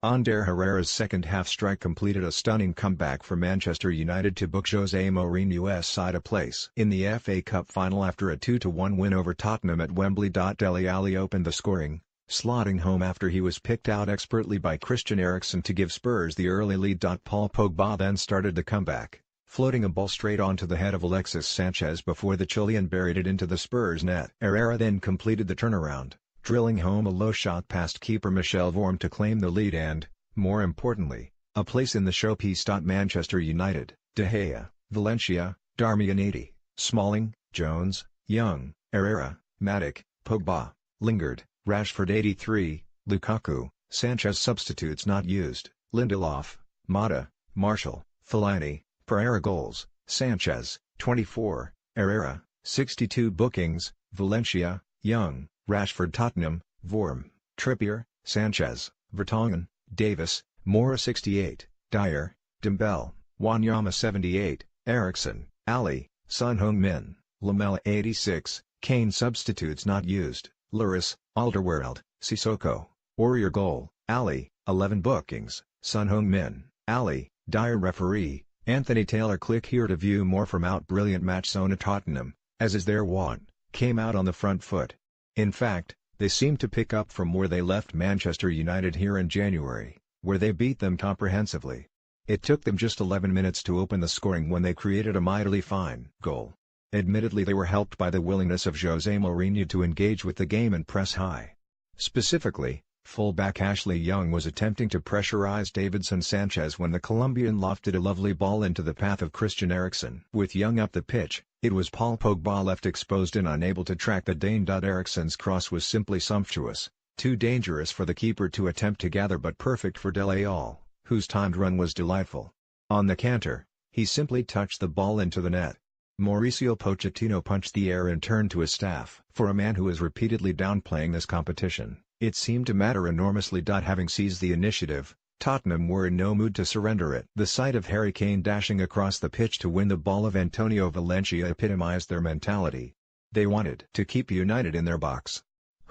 Ander Herrera's second-half strike completed a stunning comeback for Manchester United to book Jose Mourinho's side a place in the FA Cup final after a 2-1 win over Tottenham at Wembley. Dele Alli opened the scoring, slotting home after he was picked out expertly by Christian Eriksen to give Spurs the early lead. Paul Pogba then started the comeback, floating a ball straight onto the head of Alexis Sanchez before the Chilean buried it into the Spurs net. Herrera then completed the turnaround, drilling home a low shot past keeper Michel Vorm to claim the lead and, more importantly, a place in the showpiece. Manchester United, De Gea, Valencia, Darmian, Smalling, Jones, Young, Herrera, Matic, Pogba, Lingard, Rashford 83, Lukaku, Sanchez. Substitutes not used: Lindelof, Mata, Martial, Fellaini, Pereira. Goals: Sanchez, 24, Herrera, 62. Bookings: Valencia, Young, Rashford. Tottenham, Vorm, Trippier, Sanchez, Vertonghen, Davis, Moura 68, Dyer, Dembele, Wanyama 78, Eriksen, Ali, Son Heung-min, Lamela 86, Kane. Substitutes not used: Lloris, Alderweireld, Sissoko, Aurier. Goal: Ali, 11. Bookings: Son Heung-min, Ali, Dyer. Referee: Anthony Taylor. Click here to view more from out. Brilliant match zone. Tottenham, as is their wont, came out on the front foot. In fact, they seemed to pick up from where they left Manchester United here in January, where they beat them comprehensively. It took them just 11 minutes to open the scoring when they created a mightily fine goal. Admittedly, they were helped by the willingness of Jose Mourinho to engage with the game and press high. Specifically, fullback Ashley Young was attempting to pressurize Davinson Sanchez when the Colombian lofted a lovely ball into the path of Christian Eriksen. With Young up the pitch, it was Paul Pogba left exposed and unable to track the Dane. Eriksen's cross was simply sumptuous, too dangerous for the keeper to attempt to gather but perfect for Dele Alli, whose timed run was delightful. On the canter, he simply touched the ball into the net. Mauricio Pochettino punched the air and turned to his staff. For a man who is repeatedly downplaying this competition, it seemed to matter enormously. Having seized the initiative, Tottenham were in no mood to surrender it. The sight of Harry Kane dashing across the pitch to win the ball of Antonio Valencia epitomized their mentality. They wanted to keep United in their box.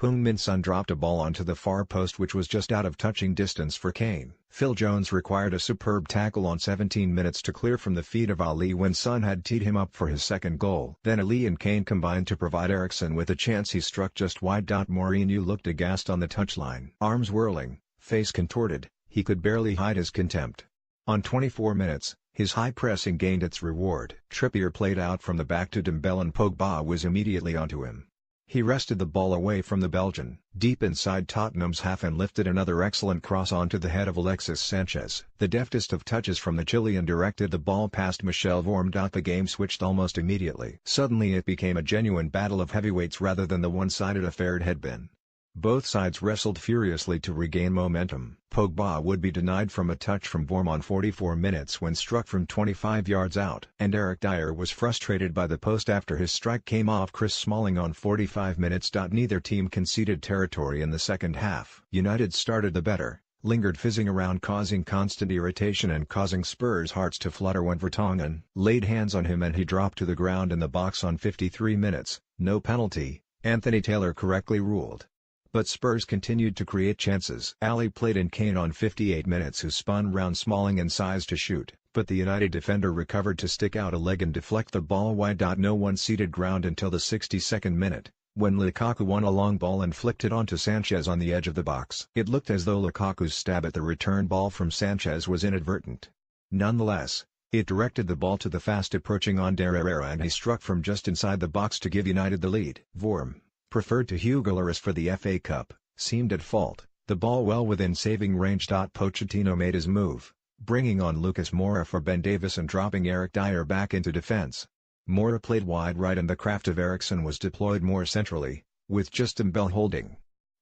Heung-min Son dropped a ball onto the far post which was just out of touching distance for Kane. Phil Jones required a superb tackle on 17 minutes to clear from the feet of Ali when Son had teed him up for his second goal. Then Ali and Kane combined to provide Eriksen with a chance. He struck just wide. Mourinho looked aghast on the touchline. Arms whirling, face contorted, he could barely hide his contempt. On 24 minutes, his high pressing gained its reward. Trippier played out from the back to Dembele and Pogba was immediately onto him. He wrested the ball away from the Belgian, deep inside Tottenham's half and lifted another excellent cross onto the head of Alexis Sanchez. The deftest of touches from the Chilean directed the ball past Michel Vorm. The game switched almost immediately. Suddenly it became a genuine battle of heavyweights rather than the one-sided affair it had been. Both sides wrestled furiously to regain momentum. Pogba would be denied from a touch from Vorm on 44 minutes when struck from 25 yards out. And Eric Dyer was frustrated by the post after his strike came off Chris Smalling on 45 minutes. Neither team conceded territory in the second half. United started the better, Lingard fizzing around causing constant irritation and causing Spurs' hearts to flutter when Vertonghen laid hands on him and he dropped to the ground in the box on 53 minutes, no penalty, Anthony Taylor correctly ruled. But Spurs continued to create chances. Ali played in Kane on 58 minutes who spun round Smalling and sized to shoot, but the United defender recovered to stick out a leg and deflect the ball wide. No one ceded ground until the 62nd minute, when Lukaku won a long ball and flicked it onto Sanchez on the edge of the box. It looked as though Lukaku's stab at the return ball from Sanchez was inadvertent. Nonetheless, it directed the ball to the fast-approaching Ander Herrera and he struck from just inside the box to give United the lead. Vorm, preferred to Hugo Lloris for the FA Cup, seemed at fault, the ball well within saving range. Pochettino made his move, bringing on Lucas Moura for Ben Davis and dropping Eric Dyer back into defence. Moura played wide right and the craft of Eriksen was deployed more centrally, with just Dembele holding.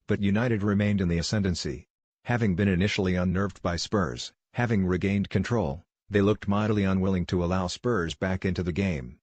But United remained in the ascendancy. Having been initially unnerved by Spurs, having regained control, they looked mightily unwilling to allow Spurs back into the game.